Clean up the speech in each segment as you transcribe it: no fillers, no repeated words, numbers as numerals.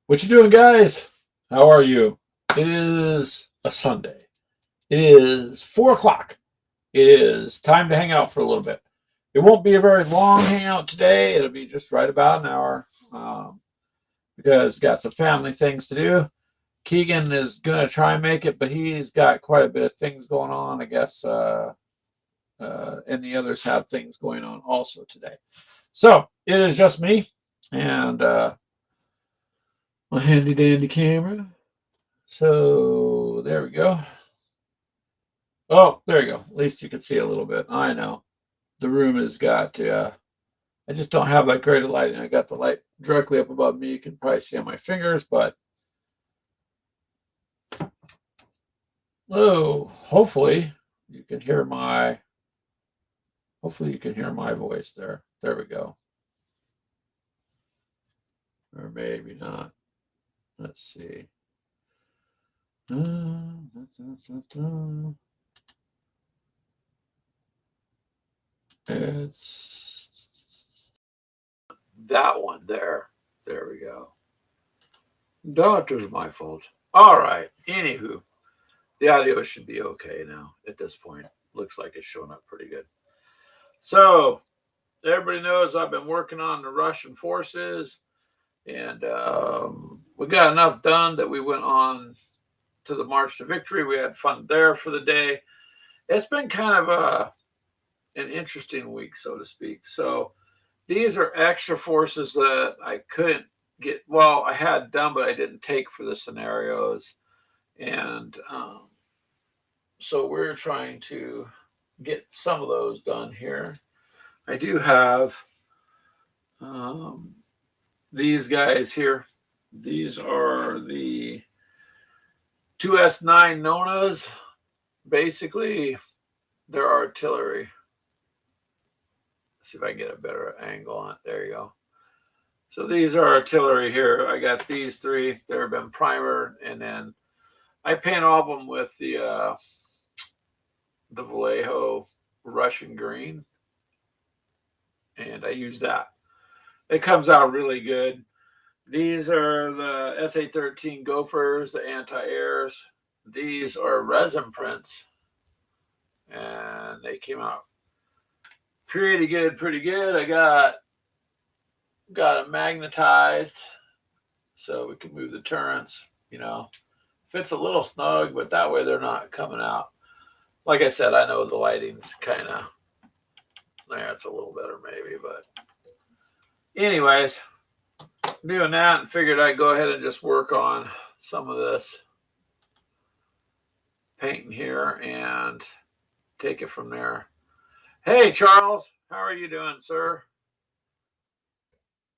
What you doing, guys? How are you? It is a Sunday. It is 4 o'clock. It is time to hang out for a little bit. It won't be a very long hangout today. It'll be just right about an hour because got some family things to do. Keegan is gonna try and make it, but he's got quite a bit of things going on. I guess, and the others have things going on also today. So it is just me and my handy dandy camera. So there we go. Oh, there you go. At least you can see a little bit. I know the room has got. I just don't have that great of lighting. I got the light directly up above me. You can probably see on my fingers, but oh, hopefully you can hear my. Hopefully you can hear my voice there. There we go. Or maybe not. Let's see. It's that one there. There we go. Doctor's my fault. All right. Anywho, the audio should be okay now at this point. Looks like it's showing up pretty good. So, everybody knows I've been working on the Russian forces, and we got enough done that we went on to the March to Victory. We had fun there for the day. It's been kind of an interesting week, so to speak. So, these are extra forces that I couldn't get. Well, I had done, but I didn't take for the scenarios. And so we're trying to get some of those done here. I do have these guys here. These are the 2S9 Nonas. Basically, they're artillery. Let's see if I can get a better angle on it. There you go. So these are artillery here. I got these three. They've been primered, and then I paint all of them with the Vallejo Russian green, and I use that. It comes out really good. These are the SA-13 Gophers, the anti-airs. These are resin prints, and they came out pretty good, pretty good. I got it magnetized so we can move the turrets. You know, fits a little snug, but that way they're not coming out. Like I said, I know the lighting's kind of there. It's a little better maybe, but anyways, doing that and figured I'd go ahead and just work on some of this painting here and take it from there. Hey, Charles, how are you doing, sir?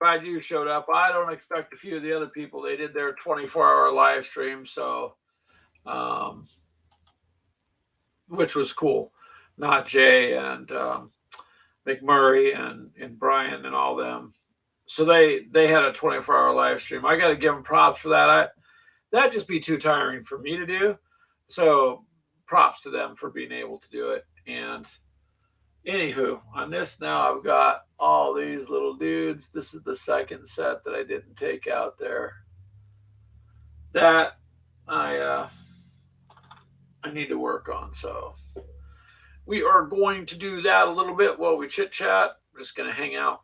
Glad you showed up. I don't expect a few of the other people. They did their 24-hour live stream, so which was cool. Not Jay and McMurray and Brian and all them. So they had a 24-hour live stream. I got to give them props for that. That'd just be too tiring for me to do. So props to them for being able to do it. And anywho, on this now I've got all these little dudes. This is the second set that I didn't take out there. That I need to work on. So we are going to do that a little bit while we chit chat. We're just going to hang out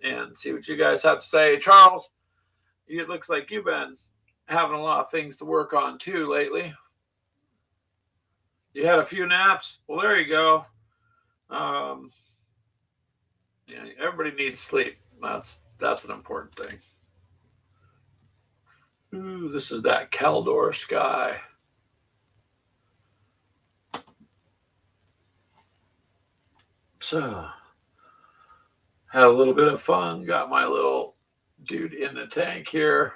and see what you guys have to say. Charles, it looks like you've been having a lot of things to work on too lately. You had a few naps? Well, there you go. Yeah, everybody needs sleep. That's an important thing. Ooh, this is that Caldor sky. So, had a little bit of fun. Got my little dude in the tank here.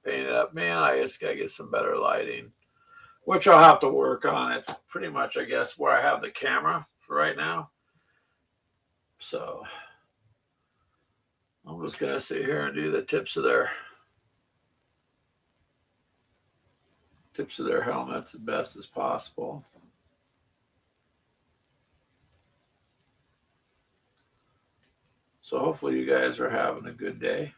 Painted up. Man, I just got to get some better lighting, which I'll have to work on. It's pretty much, I guess, where I have the camera for right now. So, I'm just going to sit here and do the tips of their helmets as best as possible. So hopefully you guys are having a good day.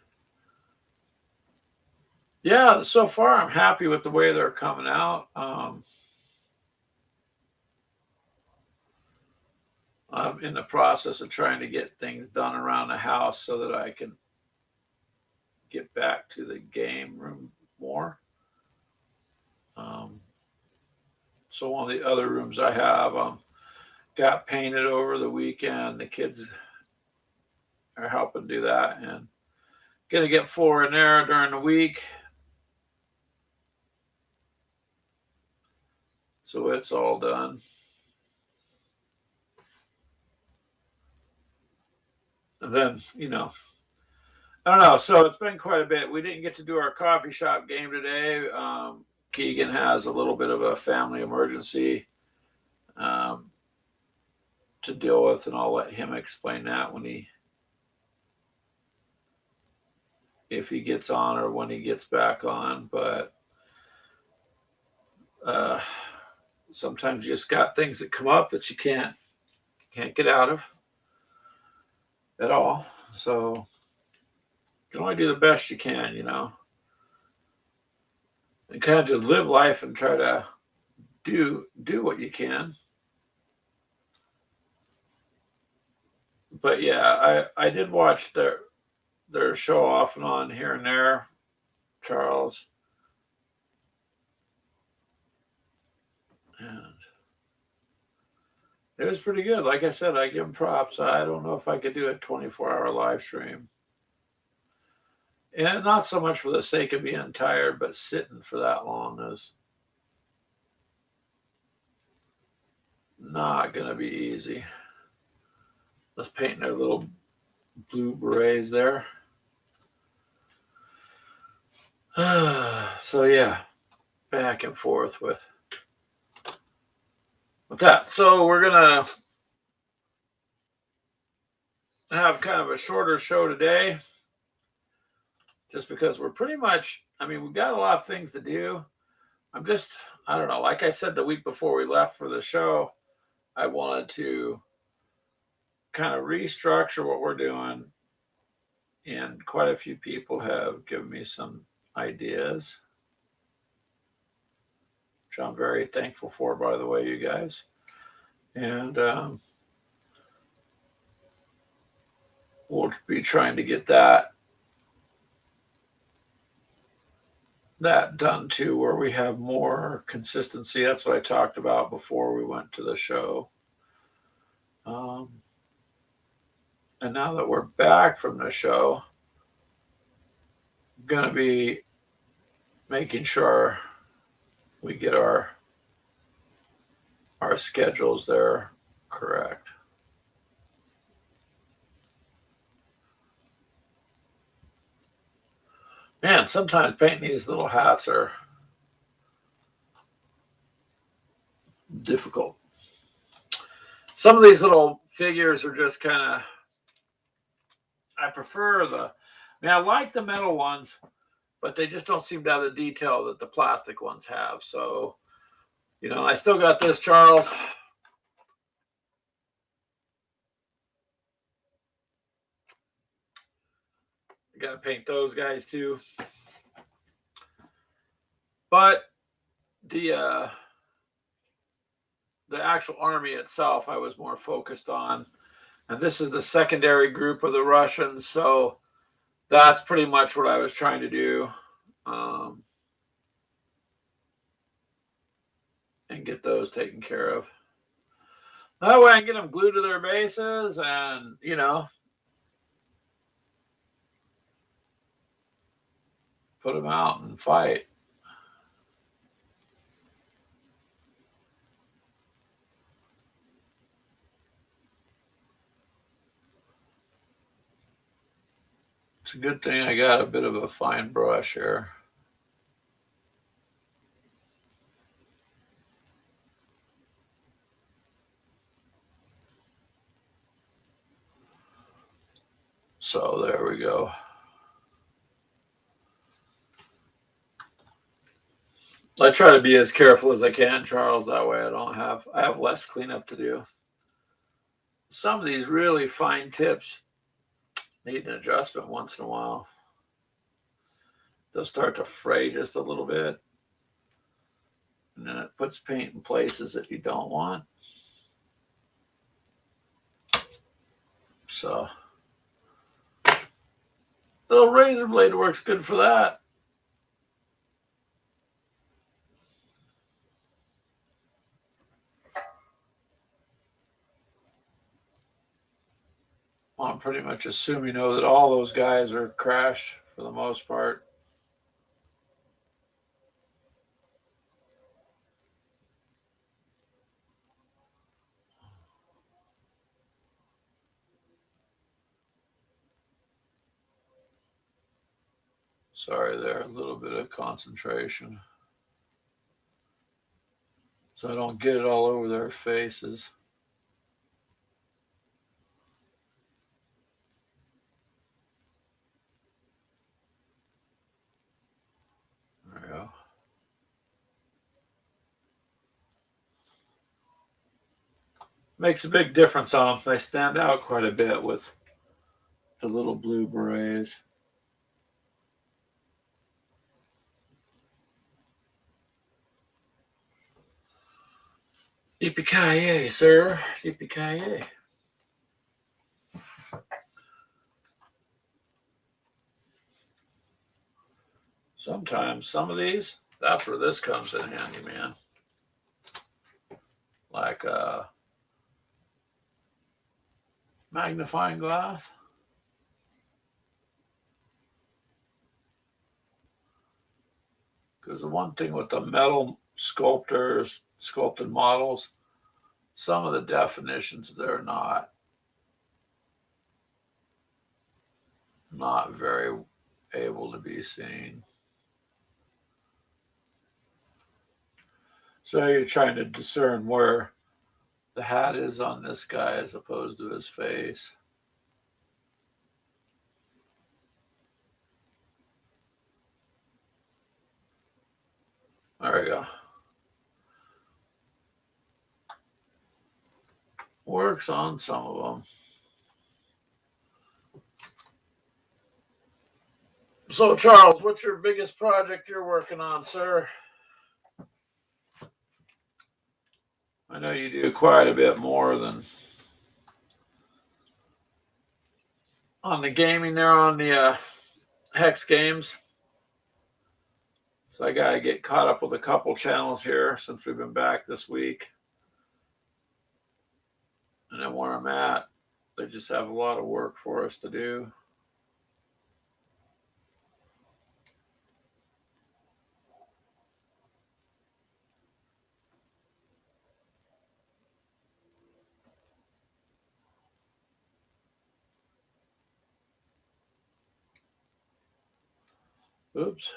Yeah, so far I'm happy with the way they're coming out. I'm in the process of trying to get things done around the house so that I can get back to the game room more. Um, so one of the other rooms I have got painted over the weekend. The kids are helping do that, and gonna get floor in there during the week. So it's all done. And then, I don't know. So it's been quite a bit. We didn't get to do our coffee shop game today. Keegan has a little bit of a family emergency um, to deal with, and I'll let him explain that if he gets on or when he gets back on. But uh, sometimes you just got things that come up that you can't get out of at all. So you can only do the best you can, and kind of just live life and try to do what you can. But yeah, I did watch their show off and on here and there, Charles, and it was pretty good. Like I said, I give him props. I don't know if I could do a 24-hour live stream, and not so much for the sake of being tired, but sitting for that long is not going to be easy. Let's paint their little blue berets there. So yeah, back and forth with that. So we're gonna have kind of a shorter show today, just because we're pretty much. I mean, we've got a lot of things to do. I don't know. Like I said the week before we left for the show, I wanted to kind of restructure what we're doing, and quite a few people have given me some ideas, which I'm very thankful for, by the way, you guys. And we'll be trying to get that done too, where we have more consistency. That's what I talked about before we went to the show. Um, and now that we're back from the show, I'm going to be making sure we get our schedules there correct. Man, sometimes painting these little hats are difficult. Some of these little figures are just kind of. I prefer the. I mean, I like the metal ones, but they just don't seem to have the detail that the plastic ones have. So, I still got this, Charles. I got to paint those guys too. But the the actual army itself, I was more focused on, and this is the secondary group of the Russians. So that's pretty much what I was trying to do, um, and get those taken care of. That way, I can get them glued to their bases, and put them out and fight. It's a good thing I got a bit of a fine brush here. So there we go. I try to be as careful as I can, Charles. That way, I have less cleanup to do. Some of these really fine tips need an adjustment once in a while. they'll start to fray just a little bit. And then it puts paint in places that you don't want. So the little razor blade works good for that. Well, I'm pretty much assume you know that all those guys are crashed for the most part. Sorry there, a little bit of concentration. So I don't get it all over their faces. There we go. Makes a big difference on them. They stand out quite a bit with the little blue berets. Yippee-ki-yay, sir. Yippee-ki-yay. Sometimes some of these, that's where this comes in handy, man. Like a magnifying glass. Because the one thing with the metal sculptors, sculpted models, some of the definitions, they're not very able to be seen. So you're trying to discern where the hat is on this guy as opposed to his face. There we go. Works on some of them. So, Charles, what's your biggest project you're working on, sir? I know you do quite a bit more than on the gaming there on the Hex Games. So I got to get caught up with a couple channels here since we've been back this week. And then where I'm at, they just have a lot of work for us to do. Oops.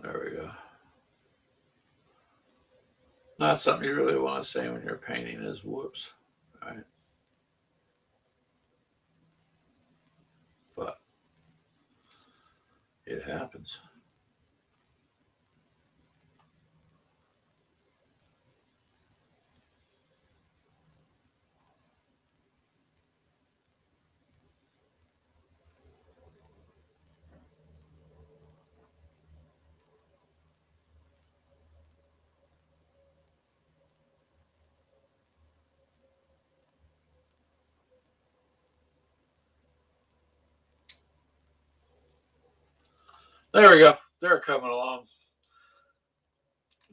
There we go. Not something you really want to say when you're painting is whoops. Right? But it happens. There we go. They're coming along.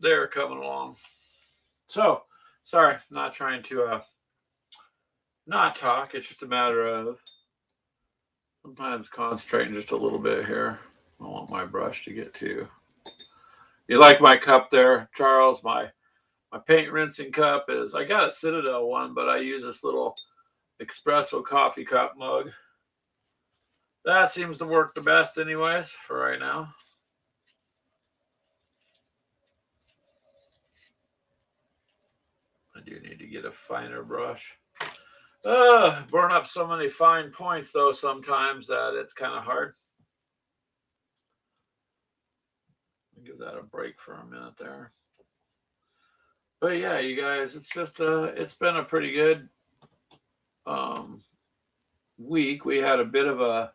They're coming along. So, sorry, not trying to not talk. It's just a matter of sometimes concentrating just a little bit here. I want my brush to get to. You like my cup there, Charles? My paint rinsing cup is, I got a Citadel one, but I use this little espresso coffee cup mug. That seems to work the best anyways for right now. I do need to get a finer brush. Burn up so many fine points though sometimes that it's kind of hard. Give that a break for a minute there. But yeah, you guys, it's just it's been a pretty good week we had a bit of a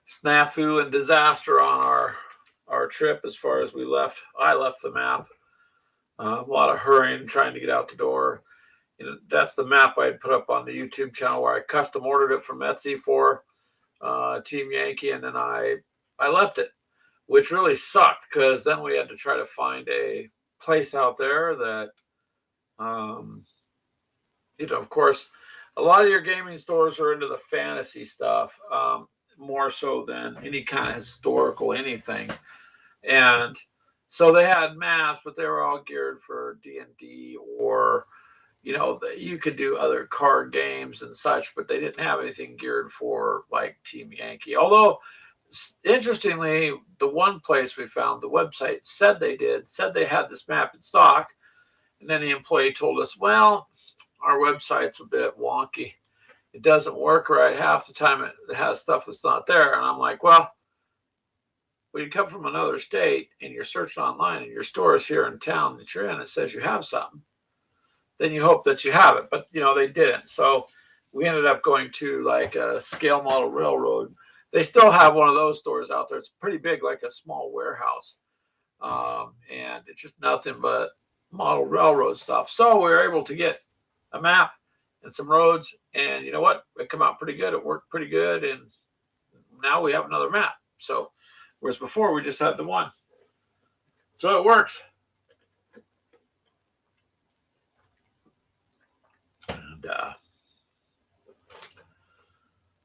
snafu and disaster on our trip as far as we left. I left the map. A lot of hurrying, trying to get out the door. That's the map I had put up on the YouTube channel where I custom ordered it from Etsy for Team Yankee, and then I left it, which really sucked because then we had to try to find a place out there that, of course, a lot of your gaming stores are into the fantasy stuff, more so than any kind of historical anything. And so they had maps, but they were all geared for D&D, or you could do other card games and such, but they didn't have anything geared for like Team Yankee. Although, interestingly, the one place we found, the website said they had this map in stock, and then the employee told us, well, our website's a bit wonky. It doesn't work right. Half the time it has stuff that's not there. And I'm like, well, when you come from another state and you're searching online and your store is here in town that you're in, it says you have something, then you hope that you have it. But, they didn't. So we ended up going to like a Scale Model Railroad. They still have one of those stores out there. It's pretty big, like a small warehouse. And it's just nothing but model railroad stuff. So we were able to get a map and some roads. And you know what? It came out pretty good. It worked pretty good. And now we have another map. So whereas before we just had the one. So it works. And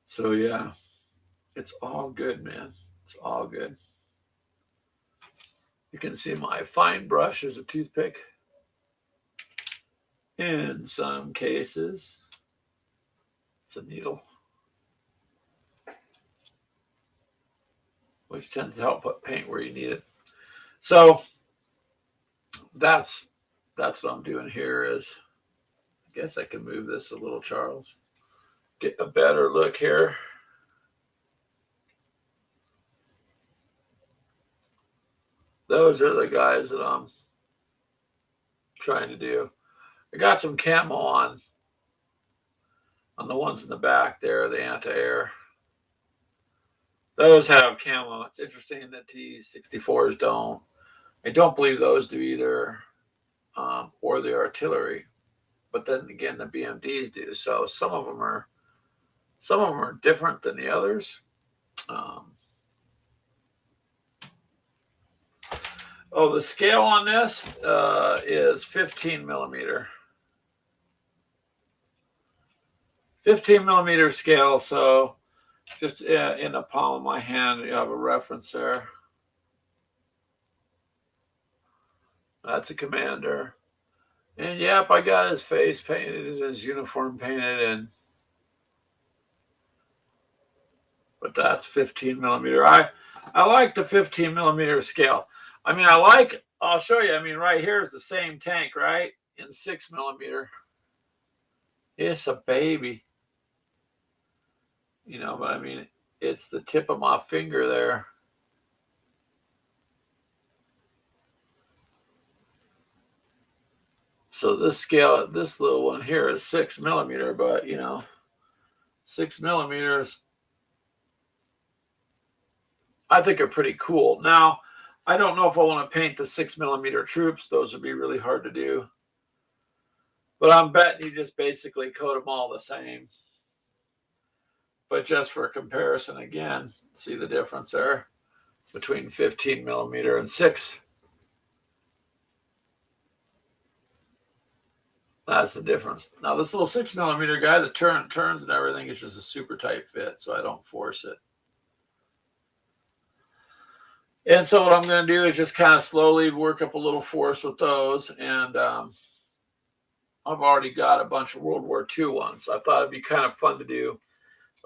so yeah, it's all good, man. It's all good. You can see my fine brush is a toothpick. In some cases, it's a needle, which tends to help put paint where you need it. So that's what I'm doing here is, I guess I can move this a little, Charles. Get a better look here. Those are the guys that I'm trying to do. I got some camo on the ones in the back there, the anti-air. Those have camo. It's interesting that T-64s don't. I don't believe those do either, or the artillery. But then again, the BMDs do. So some of them are different than the others. The scale on this is 15 millimeter. 15 millimeter scale. So just in the palm of my hand, you have a reference there. That's a commander. And yep, I got his face painted, his uniform painted, but that's 15 millimeter. I like the 15 millimeter scale. I mean, I'll show you. I mean, right here is the same tank, right? In 6 millimeter. It's a baby. But I mean, it's the tip of my finger there. So this scale, this little one here is 6 millimeter, but 6 millimeters, I think are pretty cool. Now, I don't know if I want to paint the 6 millimeter troops. Those would be really hard to do. But I'm betting you just basically coat them all the same. But just for comparison, again, see the difference there between 15 millimeter and 6. That's the difference. Now, this little 6 millimeter guy, the turns and everything is just a super tight fit, so I don't force it. And so what I'm going to do is just kind of slowly work up a little force with those. And I've already got a bunch of World War II ones. So I thought it'd be kind of fun to do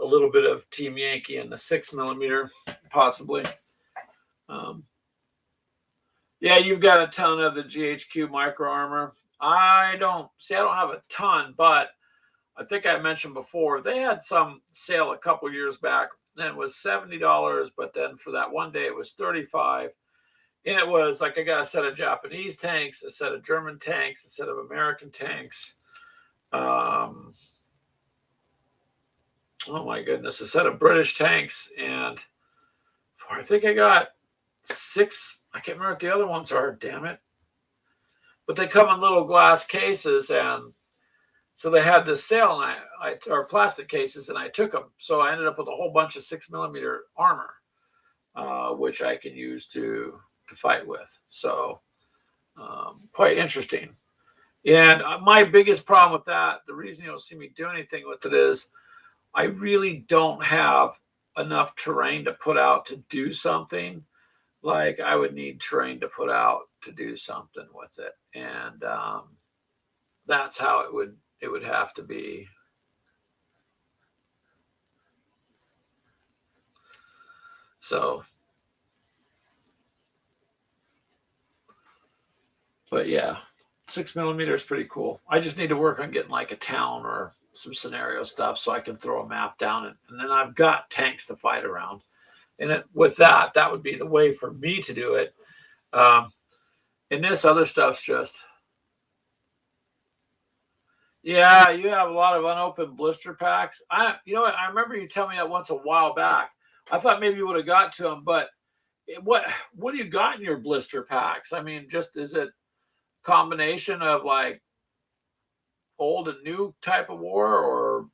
a little bit of Team Yankee in the 6 millimeter, possibly. Yeah, you've got a ton of the GHQ Micro Armor. I don't have a ton, but I think I mentioned before, they had some sale a couple years back, and it was $70, but then for that one day it was $35. And it was like, I got a set of Japanese tanks, a set of German tanks, a set of American tanks. oh my goodness, a set of British tanks, and I think I got 6. I can't remember what the other ones are. Damn it! But they come in little glass cases, and so they had this sale, and or plastic cases, and I took them. So I ended up with a whole bunch of 6mm armor, which I can use to fight with. So quite interesting. And my biggest problem with that, the reason you don't see me do anything with it is I really don't have enough terrain to put out to do something. Like I would need terrain to put out to do something with it. And that's how it would have to be. So, but yeah, 6mm is pretty cool. I just need to work on getting like a town or some scenario stuff so I can throw a map down, and then I've got tanks to fight around. And with that would be the way for me to do it. And this other stuff's just, yeah, you have a lot of unopened blister packs. You know what? I remember you telling me that once a while back. I thought maybe you would have got to them, but what do you got in your blister packs? I mean, just is it combination of like old and new type of war, or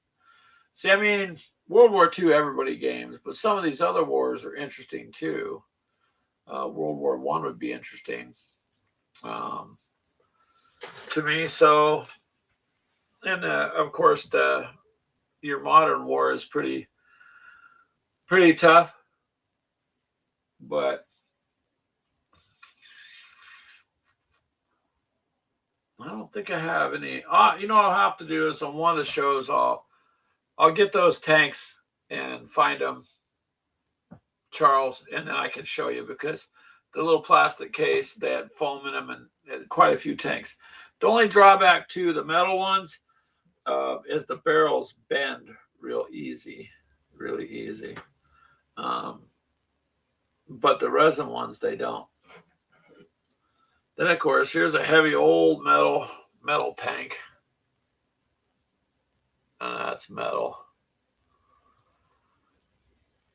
see? I mean, World War II, everybody games, but some of these other wars are interesting too. World War I would be interesting um, to me. So, and of course, your modern war is pretty tough, but I don't think I have any. You know what I'll have to do is on one of the shows, I'll get those tanks and find them, Charles, and then I can show you, because the little plastic case, they had foam in them and quite a few tanks. The only drawback to the metal ones is the barrels bend real easy, really easy. But the resin ones, they don't. Then of course, here's a heavy old metal tank. That's metal.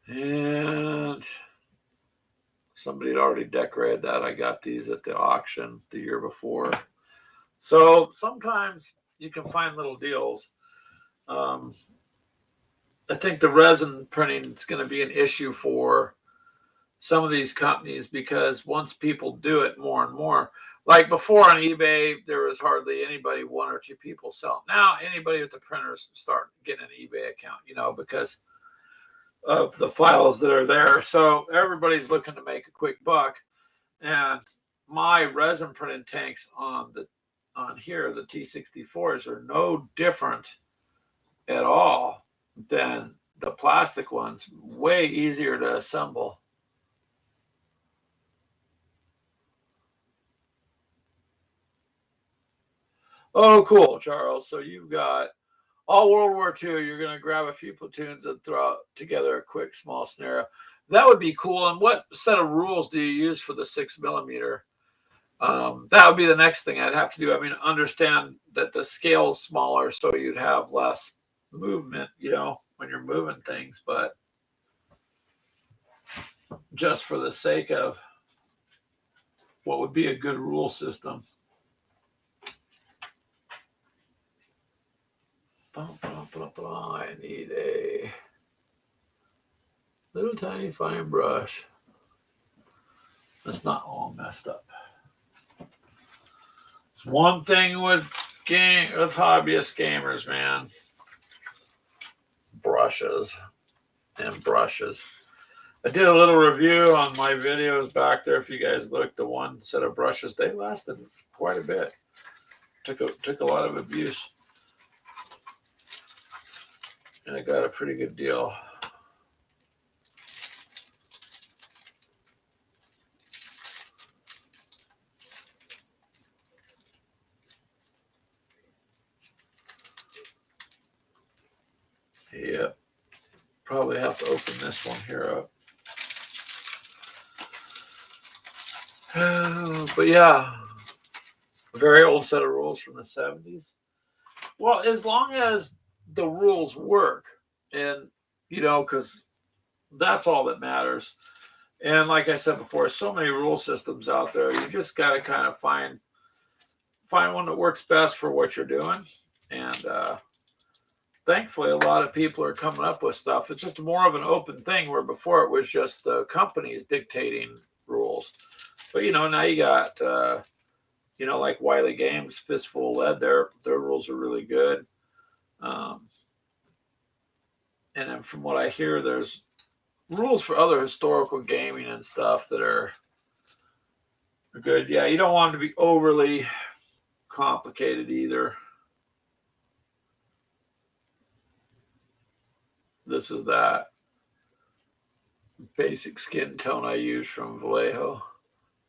And somebody had already decorated that. I got these at the auction the year before. So sometimes you can find little deals. I think the resin printing is going to be an issue for some of these companies, because once people do it more and more, like before on eBay, there was hardly anybody, 1 or 2 people selling. Now anybody with the printers start getting an eBay account, because of the files that are there. So everybody's looking to make a quick buck. And my resin printed tanks on here, the T64s, are no different at all than the plastic ones. Way easier to assemble. Oh, cool, Charles. So you've got all World War II. You're going to grab a few platoons and throw together a quick small scenario. That would be cool. And what set of rules do you use for the 6mm? That would be the next thing I'd have to do. I mean, understand that the scale is smaller, so you'd have less movement, when you're moving things. But just for the sake of what would be a good rule system. I need a little tiny fine brush. That's not all messed up. It's one thing with hobbyist gamers, man. Brushes and brushes. I did a little review on my videos back there. If you guys look, the one set of brushes, they lasted quite a bit. Took a lot of abuse, and I got a pretty good deal. Yep. Probably have to open this one here up. But yeah, a very old set of rules from the 70s. Well, as long as the rules work, And, because that's all that matters. And like I said before, so many rule systems out there. You just got to kind of find one that works best for what you're doing. And thankfully, a lot of people are coming up with stuff. It's just more of an open thing where before it was just the companies dictating rules. But now you got like Wiley Games, Fistful of Lead. Their rules are really good. Um, and then from what I hear, there's rules for other historical gaming and stuff that are good. Yeah, you don't want them to be overly complicated either. This is that basic skin tone I use from Vallejo.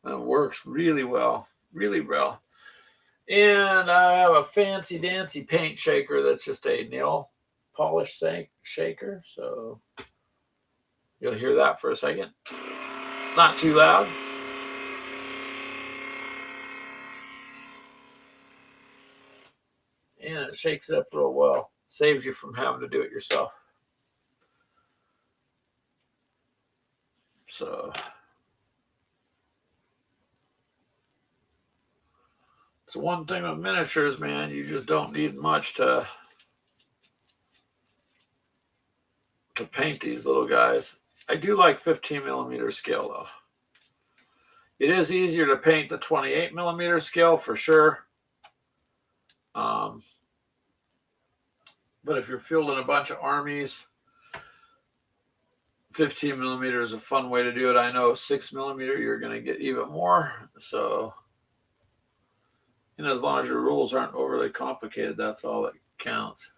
That works really well, really well. And I have a fancy dancy paint shaker that's just a nail polish shaker. So you'll hear that for a second. Not too loud. And it shakes it up real well. Saves you from having to do it yourself. So it's one thing with miniatures, man. You just don't need much to paint these little guys. I do like 15 millimeter scale though. It is easier to paint the 28 millimeter scale for sure. But if you're fielding a bunch of armies, 15 millimeter is a fun way to do it. I know 6 millimeter, you're going to get even more. So, as long as your rules aren't overly complicated, that's all that counts.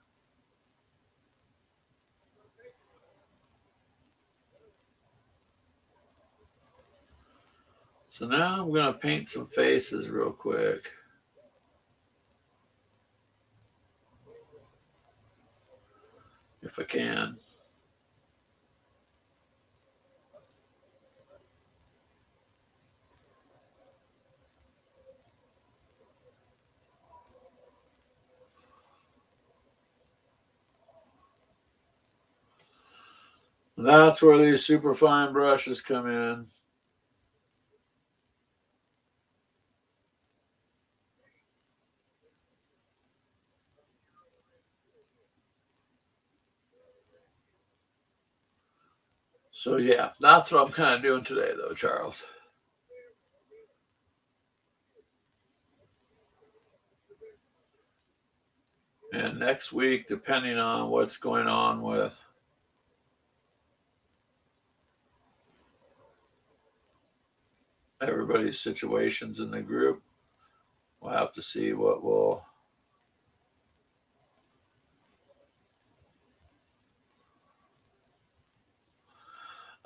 So now I'm going to paint some faces real quick. If I can. That's where these super fine brushes come in. So yeah, that's what I'm kind of doing today though, Charles. And next week, depending on what's going on with everybody's situations in the group, we'll have to see what will.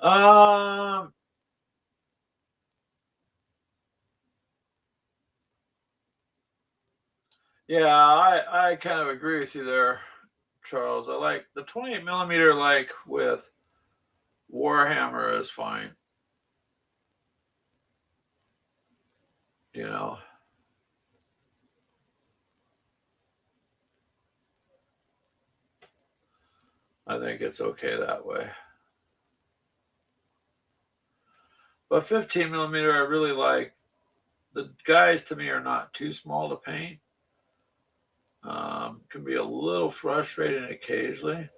Um, yeah, I kind of agree with you there, Charles. I like the 28 millimeter, like with Warhammer, is fine. You know, I think it's okay that way. But 15 millimeter, I really like. The guys to me are not too small to paint. Can be a little frustrating occasionally,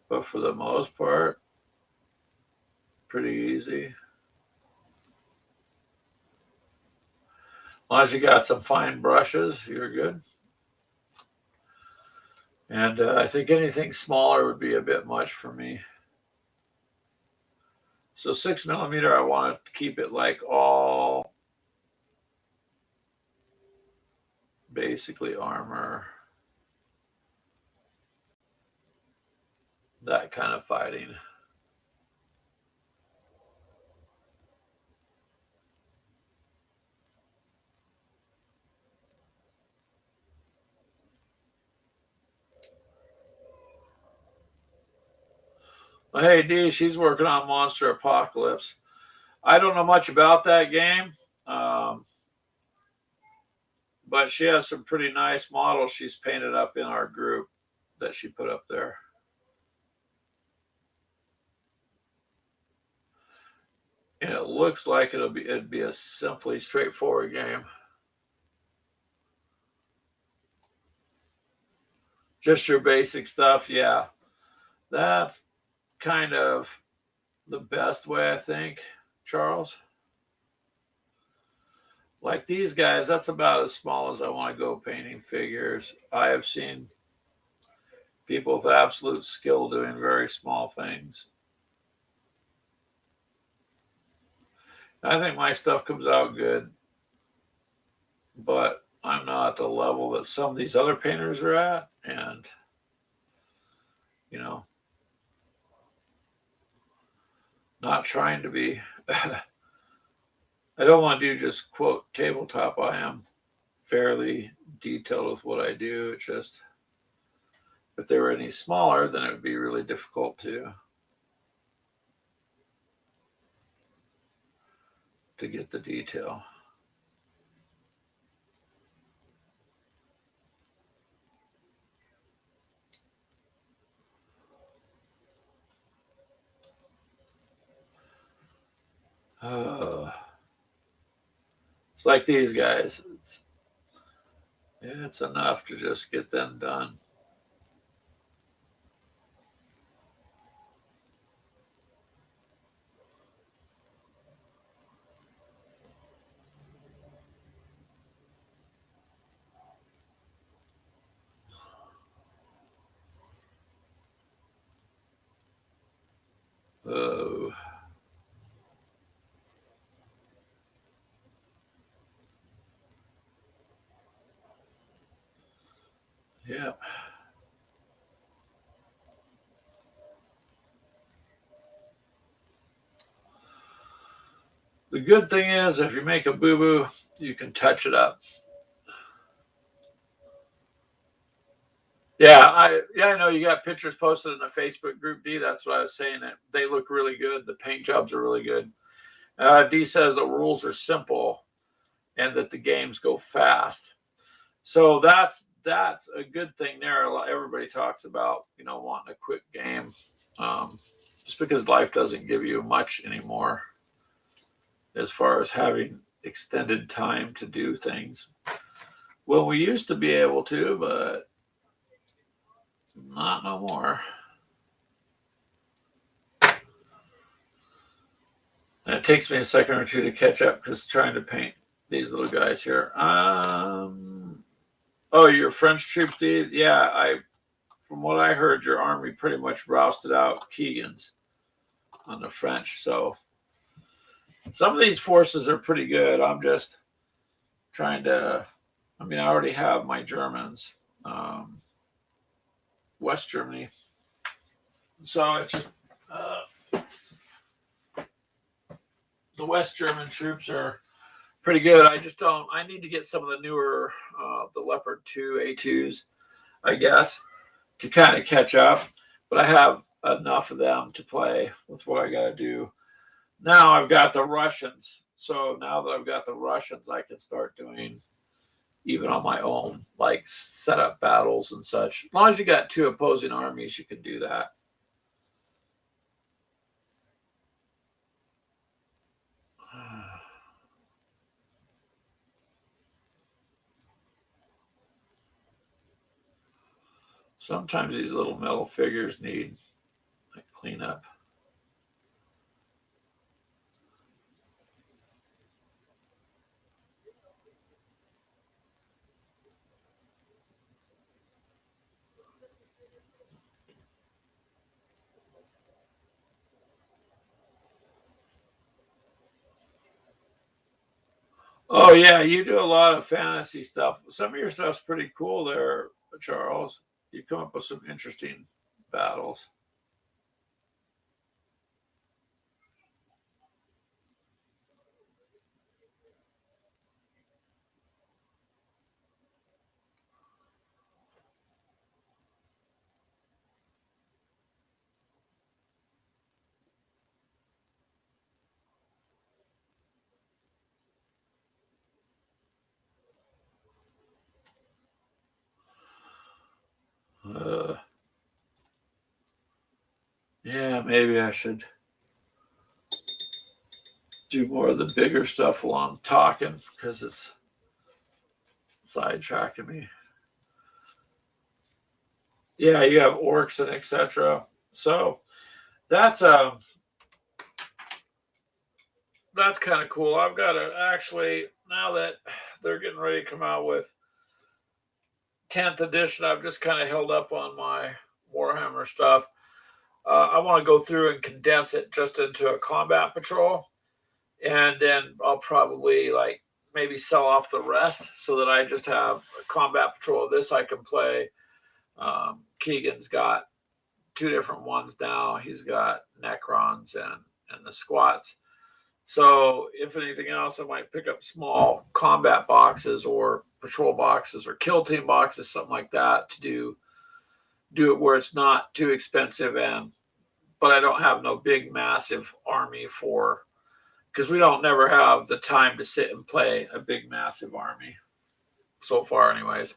but for the most part, pretty easy. As long as you got some fine brushes, you're good. And I think anything smaller would be a bit much for me. So 6 millimeter, I want to keep it like all basically armor, that kind of fighting. Well, hey, Dee, she's working on Monster Apocalypse. I don't know much about that game, um, but she has some pretty nice models she's painted up in our group that she put up there. And it looks like it'd be a simply straightforward game. Just your basic stuff, yeah. That's kind of the best way, I think, Charles. Like these guys, that's about as small as I want to go painting figures. I have seen people with absolute skill doing very small things. I think my stuff comes out good, but I'm not at the level that some of these other painters are at. And, you know, not trying to be, I don't want to do just quote tabletop. I am fairly detailed with what I do. It's just, if they were any smaller, then it would be really difficult to get the detail. It's like these guys. It's enough to just get them done. Oh, yeah. The good thing is, if you make a boo boo, you can touch it up. I know you got pictures posted in the Facebook group, D. That's what I was saying. That they look really good. The paint jobs are really good. D says the rules are simple and that the games go fast. So that's a good thing there. Everybody talks about wanting a quick game, just because life doesn't give you much anymore as far as having extended time to do things. Well, we used to be able to, but not no more. And it takes me a second or two to catch up because trying to paint these little guys here. Oh, your French troops, Steve? Yeah, from what I heard, your army pretty much rousted out Keegan's on the French. So some of these forces are pretty good. I'm just trying to. I mean, I already have my Germans, West Germany. So it's just the West German troops are pretty good. I just don't. I need to get some of the newer, the Leopard 2 A2s, I guess, to kind of catch up. But I have enough of them to play with what I got to do. Now I've got the Russians. So now that I've got the Russians, I can start doing even on my own, like set up battles and such. As long as you got two opposing armies, you can do that. Sometimes these little metal figures need like cleanup. Oh yeah, you do a lot of fantasy stuff. Some of your stuff's pretty cool there, Charles. You come up with some interesting battles. Uh, yeah, maybe I should do more of the bigger stuff while I'm talking because it's sidetracking me. Yeah, you have orcs and etc. So that's kind of cool. I've got to actually, now that they're getting ready to come out with 10th edition, I've just kind of held up on my Warhammer stuff. I want to go through and condense it just into a combat patrol, and then I'll probably like maybe sell off the rest so that I just have a combat patrol of this I can play. Keegan's got 2 different ones now. He's got Necrons and the squats. So if anything else, I might pick up small combat boxes or patrol boxes or kill team boxes, something like that, to do it where it's not too expensive, but I don't have no big massive army because we don't never have the time to sit and play a big massive army so far anyways.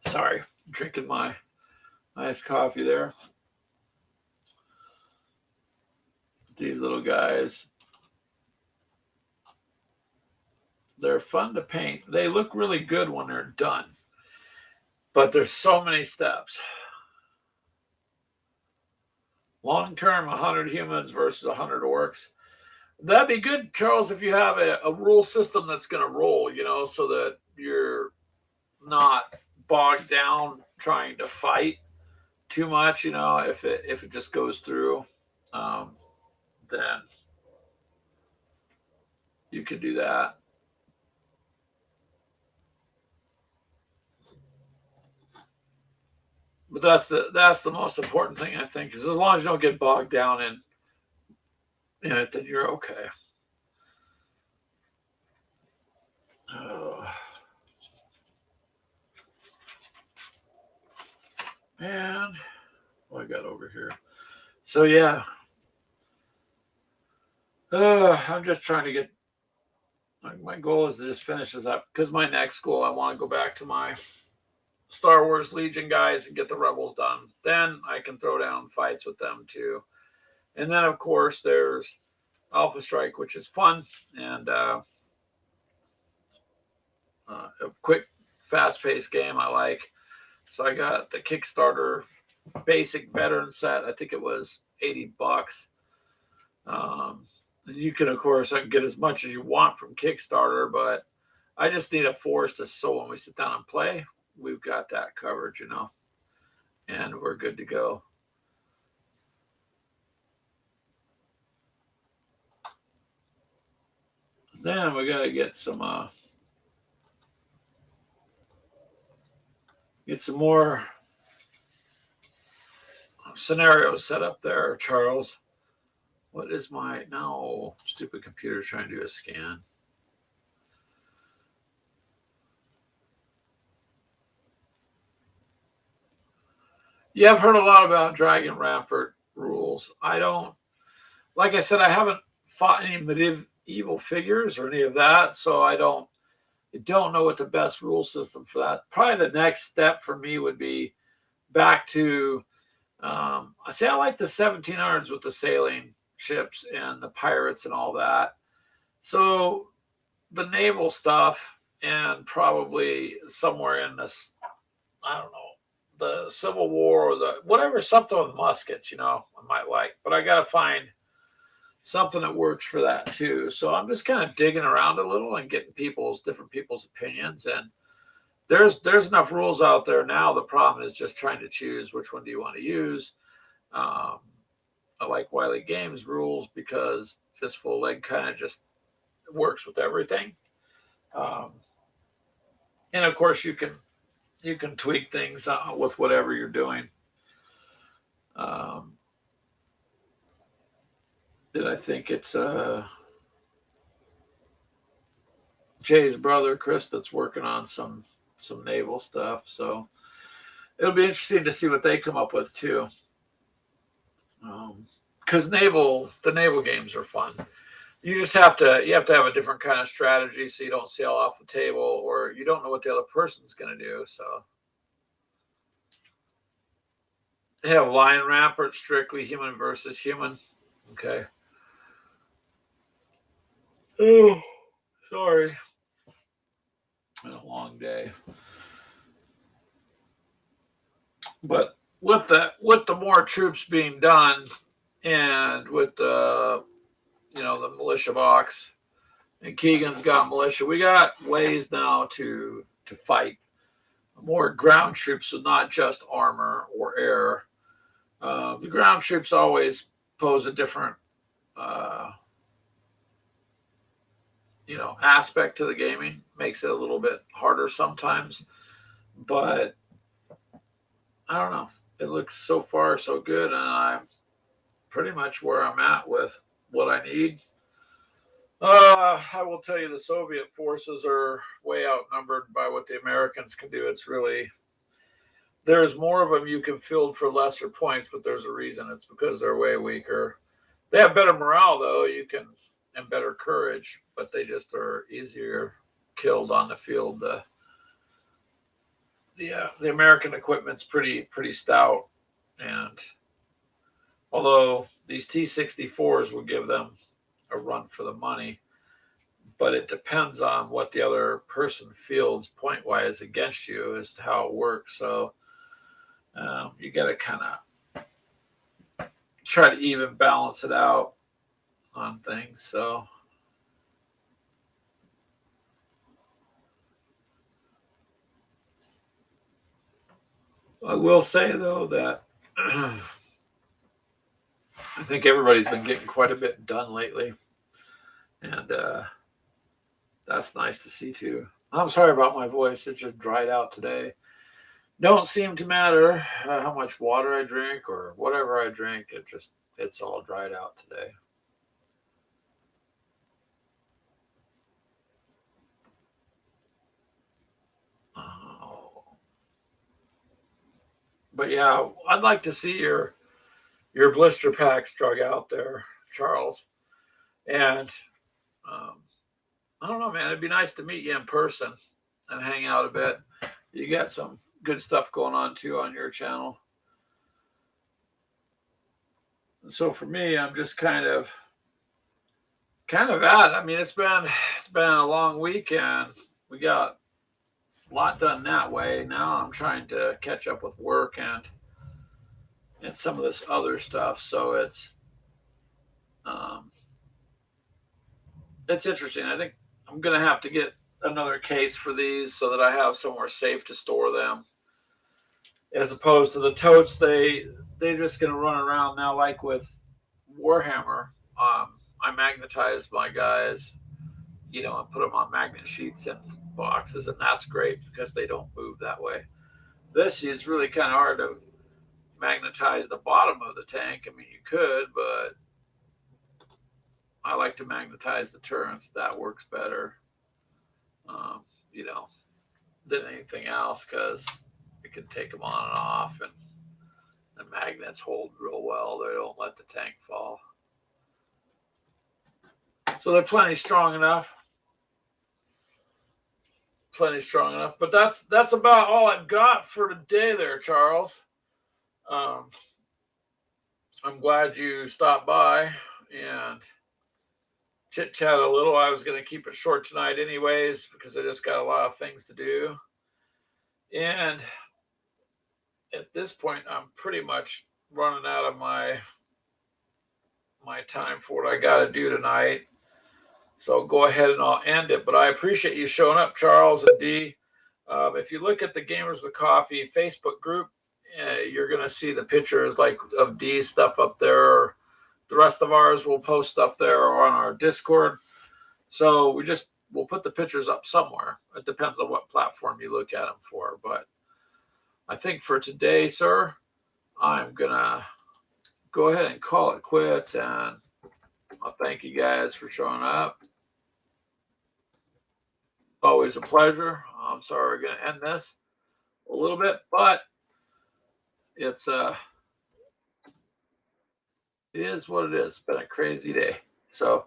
Sorry, drinking my nice coffee there. These little guys, they're fun to paint. They look really good when they're done, but there's so many steps. Long term, 100 humans versus 100 orcs. That'd be good, Charles, if you have a rule system that's going to roll, so that you're not bogged down trying to fight too much. If it just goes through, then you could do that. But that's the most important thing, I think, is as long as you don't get bogged down in it, then you're okay. And what I got over here. So yeah, I'm just trying to get. My goal is to just finish this up because my next goal, I want to go back to my Star Wars Legion guys and get the Rebels done. Then I can throw down fights with them too. And then, of course, there's Alpha Strike, which is fun and a quick, fast-paced game I like. So I got the Kickstarter basic veteran set. I think it was $80. You can, of course, get as much as you want from Kickstarter, but I just need a force so when we sit down and play, we've got that covered, and we're good to go. Then we got to get some more scenarios set up there, Charles. What is stupid computer's trying to do a scan. Yeah, I've heard a lot about Dragon Rampart rules. Like I said, I haven't fought any medieval figures or any of that, so I don't know what the best rule system for that. Probably the next step for me would be back to, I like the 1700s with the sailing ships and the pirates and all that. So the naval stuff and probably somewhere in this, I don't know, the Civil War or something with muskets, I might like. But I got to find something that works for that too. So I'm just kind of digging around a little and getting different people's opinions. And there's enough rules out there now. The problem is just trying to choose which one do you want to use. I like Wiley Games rules because Fistful Leg kind of just works with everything. And of course you can tweak things with whatever you're doing. And I think it's Jay's brother Chris that's working on some naval stuff. So it'll be interesting to see what they come up with too. Because the naval games are fun. You just have to have a different kind of strategy so you don't sail off the table or you don't know what the other person's going to do. So They have Lion Rampart, strictly human versus human. Okay. Oh, sorry. Been a long day. But with the more troops being done, and with the the militia box, and Keegan's got militia, we got ways now to fight more ground troops, so not just armor or air. The ground troops always pose a different aspect to the gaming, makes it a little bit harder sometimes, but I don't know. It looks so far so good, and I'm pretty much where I'm at with what I need. I will tell you, the Soviet forces are way outnumbered by what the Americans can do. It's really, there's more of them you can field for lesser points, but there's a reason. It's because they're way weaker. They have better morale, though, and better courage, but they just are easier killed on the field. The American equipment's pretty stout, and although these T-64s will give them a run for the money, but it depends on what the other person fields point wise against you as to how it works. So you got to kind of try to even balance it out on things. So I will say, though, that I think everybody's been getting quite a bit done lately, and that's nice to see too. I'm sorry about my voice; it just dried out today. Don't seem to matter how much water I drink or whatever I drink. It's all dried out today. Oh. But yeah, I'd like to see your blister packs drug out there, Charles. And um, I don't know, man. It'd be nice to meet you in person and hang out a bit. You got some good stuff going on too on your channel. And so for me, I'm just kind of at. I mean, it's been a long weekend. We got a lot done that way. Now I'm trying to catch up with work and some of this other stuff. So um, it's interesting. I think I'm gonna have to get another case for these so that I have somewhere safe to store them, as opposed to the totes. They're just gonna run around now, like with Warhammer. I magnetized my guys, and put them on magnet sheets and boxes, and that's great because they don't move that way. This is really kind of hard to magnetize the bottom of the tank. I mean, you could, but I like to magnetize the turrets. That works better, um, you know, than anything else because you can take them on and off, and the magnets hold real well. They don't let the tank fall. So they're plenty strong enough. Plenty strong enough. But that's about all I've got for today there, Charles. Um, I'm glad you stopped by and chit chat a little. I was going to keep it short tonight, anyways, because I just got a lot of things to do. And at this point, I'm pretty much running out of my time for what I got to do tonight. So go ahead and I'll end it. But I appreciate you showing up, Charles and Dee. If you look at the Gamers with Coffee Facebook group, you're going to see the pictures like of Dee's stuff up there. The rest of ours will post stuff there or on our Discord. So we'll put the pictures up somewhere. It depends on what platform you look at them for. But I think for today, sir, I'm going to go ahead and call it quits. And I'll thank you guys for showing up. Always a pleasure. I'm sorry we're going to end this a little bit, but it is what it is. It's been a crazy day. So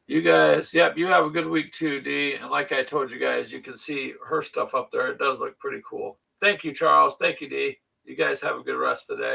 you guys, yep, you have a good week too, Dee. And like I told you guys, you can see her stuff up there. It does look pretty cool. Thank you, Charles. Thank you, Dee. You guys have a good rest of the day.